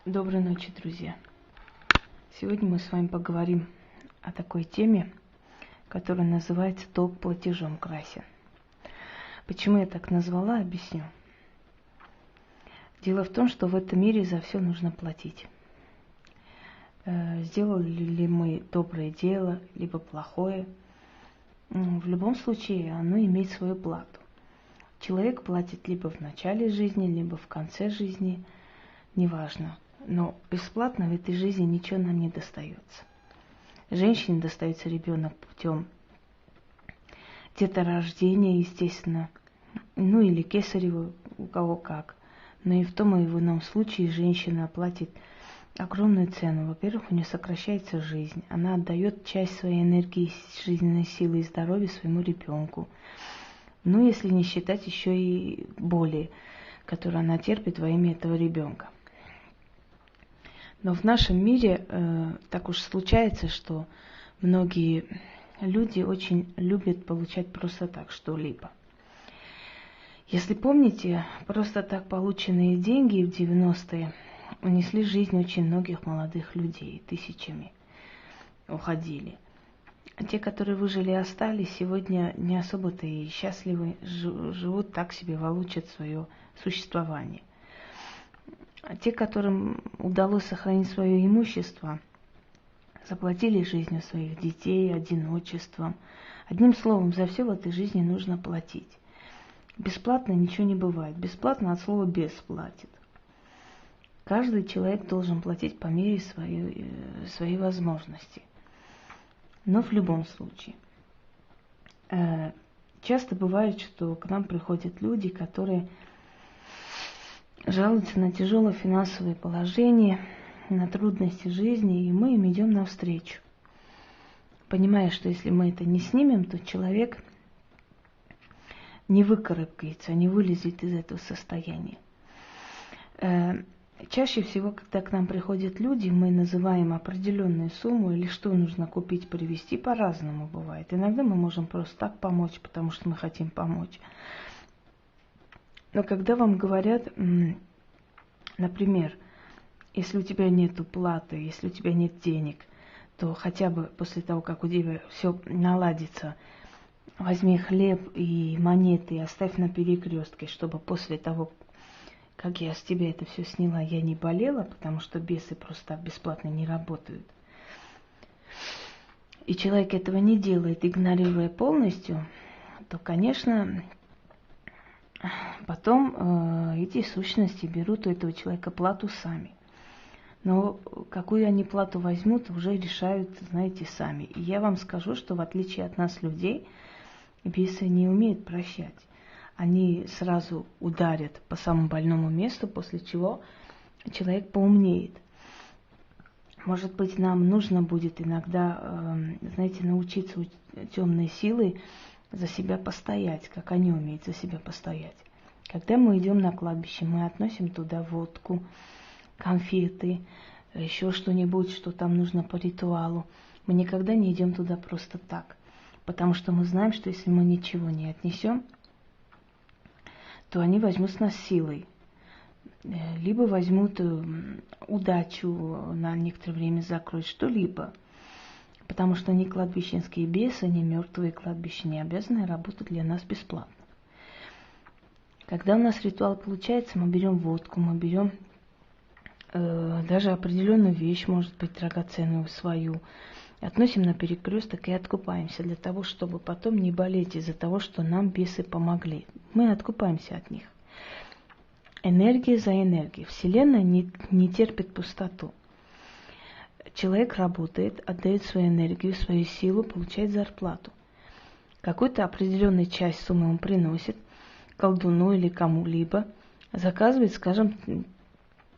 Доброй ночи, друзья. Сегодня мы с вами поговорим о такой теме, которая называется «Долг платежом красен». Почему я так назвала, объясню. Дело в том, что в этом мире за все нужно платить. Сделали ли мы доброе дело, либо плохое, в любом случае оно имеет свою плату. Человек платит либо в начале жизни, либо в конце жизни, неважно. Но бесплатно в этой жизни ничего нам не достается. Женщине достается ребенок путем деторождения, естественно, ну или кесарево, у кого как. Но и в том и в ином случае женщина платит огромную цену. Во-первых, у нее сокращается жизнь. Она отдает часть своей энергии, жизненной силы и здоровья своему ребенку. Ну, если не считать еще и боли, которые она терпит во имя этого ребенка. Но в нашем мире так уж случается, что многие люди очень любят получать просто так что-либо. Если помните, просто так полученные деньги в 90-е унесли жизнь очень многих молодых людей, тысячами уходили. А те, которые выжили и остались, сегодня не особо-то и счастливы, живут так себе, волочат свое существование. А те, которым удалось сохранить свое имущество, заплатили жизнью своих детей, одиночеством. Одним словом, за все в этой жизни нужно платить. Бесплатно ничего не бывает. Бесплатно от слова «без» платит. Каждый человек должен платить по мере своей возможности. Но в любом случае. Часто бывает, что к нам приходят люди, которые жалуются на тяжелое финансовое положение, на трудности жизни, и мы им идем навстречу. Понимая, что если мы это не снимем, то человек не выкарабкается, не вылезет из этого состояния. Чаще всего, когда к нам приходят люди, мы называем определенную сумму или что нужно купить, привезти, по-разному бывает. Иногда мы можем просто так помочь, потому что мы хотим помочь. Но когда вам говорят, например, если у тебя нет платы, если у тебя нет денег, то хотя бы после того, как у тебя все наладится, возьми хлеб и монеты и оставь на перекрестке, чтобы после того, как я с тебя это все сняла, я не болела, потому что бесы просто бесплатно не работают. И человек этого не делает, игнорируя полностью, то, конечно, потом эти сущности берут у этого человека плату сами. Но какую они плату возьмут, уже решают, знаете, сами. И я вам скажу, что в отличие от нас, людей, бесы не умеют прощать. Они сразу ударят по самому больному месту, после чего человек поумнеет. Может быть, нам нужно будет иногда, знаете, научиться у темной силы за себя постоять, как они умеют за себя постоять. Когда мы идем на кладбище, мы относим туда водку, конфеты, еще что-нибудь, что там нужно по ритуалу. Мы никогда не идем туда просто так, потому что мы знаем, что если мы ничего не отнесем, то они возьмут с нас силой, либо возьмут удачу на некоторое время закроют, что-либо. Потому что ни кладбищенские бесы, ни мертвые кладбища не обязаны работать для нас бесплатно. Когда у нас ритуал получается, мы берем водку, мы берем даже определенную вещь, может быть, драгоценную свою, относим на перекресток и откупаемся для того, чтобы потом не болеть из-за того, что нам бесы помогли. Мы откупаемся от них. Энергия за энергией. Вселенная не терпит пустоту. Человек работает, отдает свою энергию, свою силу, получает зарплату. Какую-то определенную часть суммы он приносит колдуну или кому-либо, заказывает, скажем,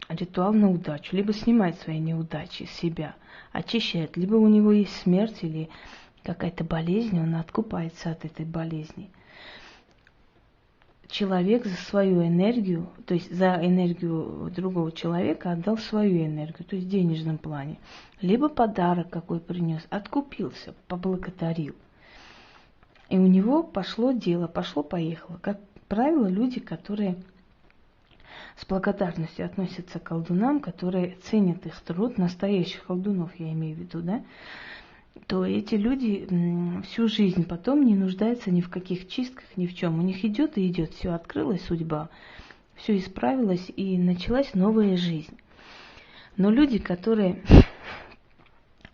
ритуал на удачу, либо снимает свои неудачи с себя, очищает, либо у него есть смерть или какая-то болезнь, он откупается от этой болезни. Человек за свою энергию, то есть за энергию другого человека отдал свою энергию, то есть в денежном плане, либо подарок какой принес, откупился, поблагодарил. И у него пошло дело, пошло-поехало. Как правило, люди, которые с благодарностью относятся к колдунам, которые ценят их труд, настоящих колдунов я имею в виду, да, то эти люди всю жизнь потом не нуждаются ни в каких чистках, ни в чем. У них идет и идет, все открылась судьба, все исправилось и началась новая жизнь. Но люди, которые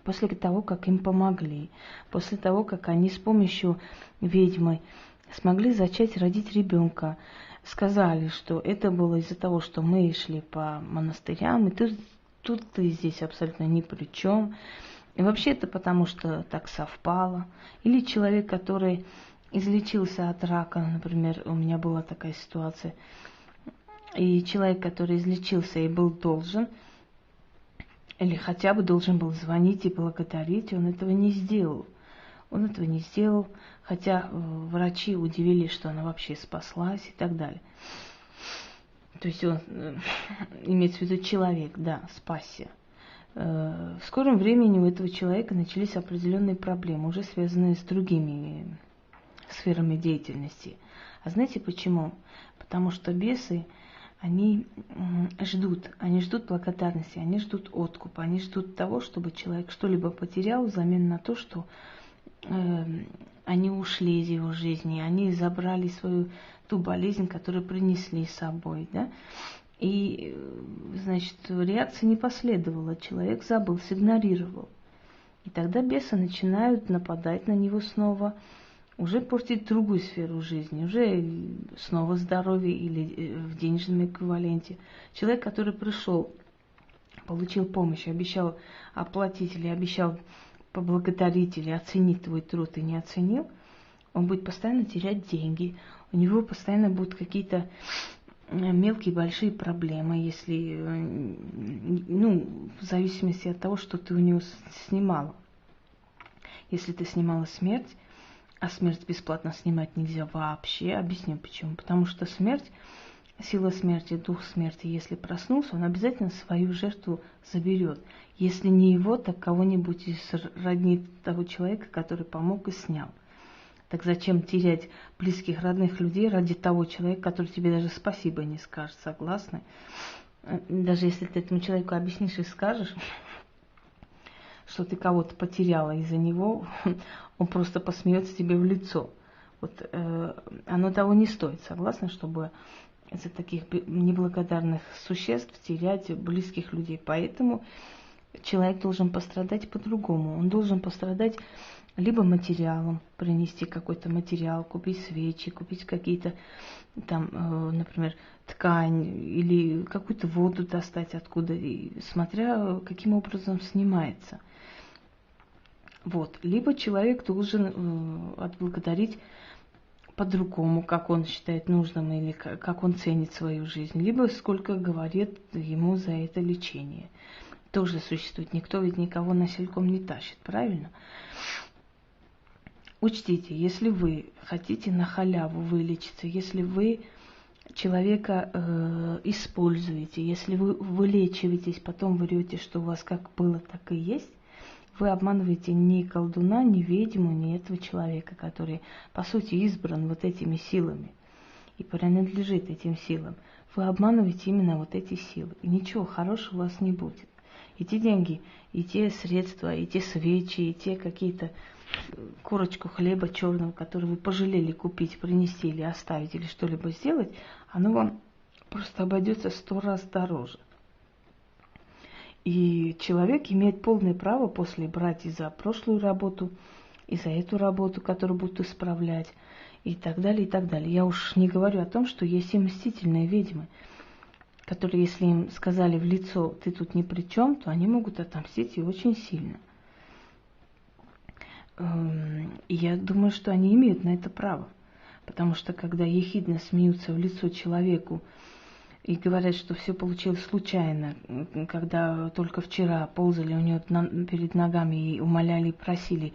после того, как им помогли, после того, как они с помощью ведьмы смогли зачать, родить ребенка, сказали, что это было из-за того, что мы шли по монастырям, и тут ты здесь абсолютно ни при чем. И вообще это потому, что так совпало. Или человек, который излечился от рака, например, у меня была такая ситуация, и человек, который излечился и был должен, или хотя бы должен был звонить и благодарить, он этого не сделал. Он этого не сделал, хотя врачи удивились, что она вообще спаслась и так далее. То есть он, имеется в виду человек, да, спасся. В скором времени у этого человека начались определенные проблемы, уже связанные с другими сферами деятельности. А знаете почему? Потому что бесы, они ждут благодарности, они ждут откупа, они ждут того, чтобы человек что-либо потерял взамен на то, что они ушли из его жизни, они забрали свою ту болезнь, которую принесли с собой, да. И, значит, реакции не последовало, человек забыл, сигнорировал. И тогда бесы начинают нападать на него снова, уже портить другую сферу жизни, уже снова здоровье или в денежном эквиваленте. Человек, который пришел, получил помощь, обещал оплатить или обещал поблагодарить или оценить твой труд и не оценил, он будет постоянно терять деньги, у него постоянно будут какие-то мелкие, большие проблемы, если, в зависимости от того, что ты у него снимала. Если ты снимала смерть, а смерть бесплатно снимать нельзя вообще, объясню почему. Потому что смерть, сила смерти, дух смерти, если проснулся, он обязательно свою жертву заберет. Если не его, так кого-нибудь из родни того человека, который помог и снял. Так зачем терять близких, родных людей ради того человека, который тебе даже спасибо не скажет, согласны? Даже если ты этому человеку объяснишь и скажешь, что ты кого-то потеряла из-за него, он просто посмеется тебе в лицо. Вот оно того не стоит, согласны, чтобы из-за таких неблагодарных существ терять близких людей. Поэтому человек должен пострадать по-другому. Он должен пострадать либо материалом, принести какой-то материал, купить свечи, купить какие-то там, например, ткань или какую-то воду достать откуда, смотря каким образом снимается. Вот. Либо человек должен отблагодарить по-другому, как он считает нужным или как он ценит свою жизнь, либо сколько говорит ему за это лечение. Тоже существует. Никто ведь никого насилком не тащит, правильно? Учтите, если вы хотите на халяву вылечиться, если вы человека используете, если вы вылечиваетесь, потом врете, что у вас как было, так и есть, вы обманываете ни колдуна, ни ведьму, ни этого человека, который, по сути, избран вот этими силами и принадлежит этим силам. Вы обманываете именно вот эти силы, и ничего хорошего у вас не будет. И те деньги, и те средства, и те свечи, и те какие-то корочку хлеба черного, который вы пожалели купить, принести или оставить, или что-либо сделать, оно вам просто обойдется 100 раз дороже. И человек имеет полное право после брать и за прошлую работу, и за эту работу, которую будут исправлять, и так далее, и так далее. Я уж не говорю о том, что есть и мстительные ведьмы, которые, если им сказали в лицо, ты тут ни при чем, то они могут отомстить и очень сильно. И я думаю, что они имеют на это право. Потому что когда ехидно смеются в лицо человеку и говорят, что все получилось случайно, когда только вчера ползали у нее перед ногами и умоляли, и просили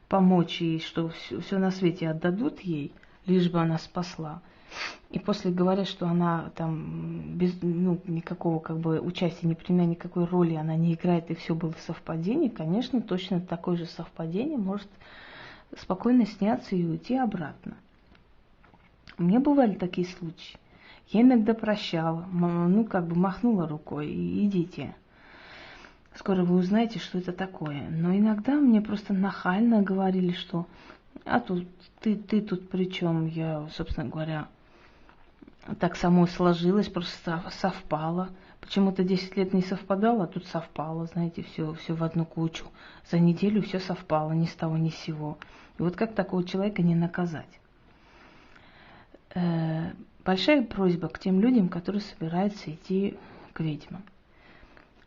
помочь, и что все на свете отдадут ей, лишь бы она спасла. И после говорят, что она там без никакого участия, не принимая никакой роли, она не играет, и все было совпадение, конечно, точно такое же совпадение может спокойно сняться и уйти обратно. У меня бывали такие случаи. Я иногда прощала, ну, как бы махнула рукой, и идите. Скоро вы узнаете, что это такое. Но иногда мне просто нахально говорили, что а тут ты тут при чем? Я, собственно говоря, так само сложилось, просто совпало. Почему-то 10 лет не совпадало, а тут совпало, знаете, все в одну кучу. За неделю все совпало, ни с того, ни с сего. И вот как такого человека не наказать? Большая просьба к тем людям, которые собираются идти к ведьмам.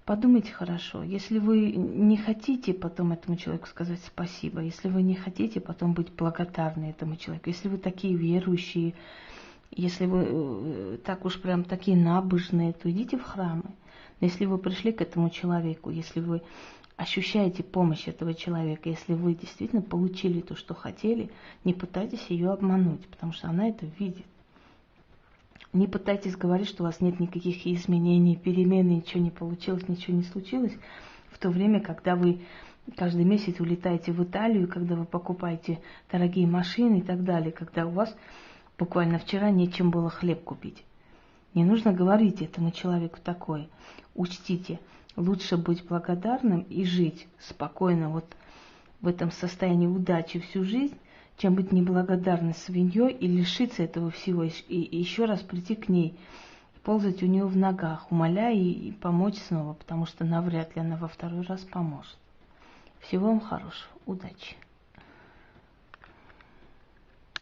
Подумайте хорошо, если вы не хотите потом этому человеку сказать спасибо, если вы не хотите потом быть благодарны этому человеку, если вы такие верующие, если вы так уж прям такие набожные, то идите в храмы. Но если вы пришли к этому человеку, если вы ощущаете помощь этого человека, если вы действительно получили то, что хотели, не пытайтесь ее обмануть, потому что она это видит. Не пытайтесь говорить, что у вас нет никаких изменений, перемен, ничего не получилось, ничего не случилось, в то время, когда вы каждый месяц улетаете в Италию, когда вы покупаете дорогие машины и так далее, когда у вас буквально вчера нечем было хлеб купить. Не нужно говорить этому человеку такое. Учтите, лучше быть благодарным и жить спокойно вот в этом состоянии удачи всю жизнь, чем быть неблагодарной свиньей и лишиться этого всего, и еще раз прийти к ней, ползать у нее в ногах, умоляя и помочь снова, потому что навряд ли она во второй раз поможет. Всего вам хорошего, удачи!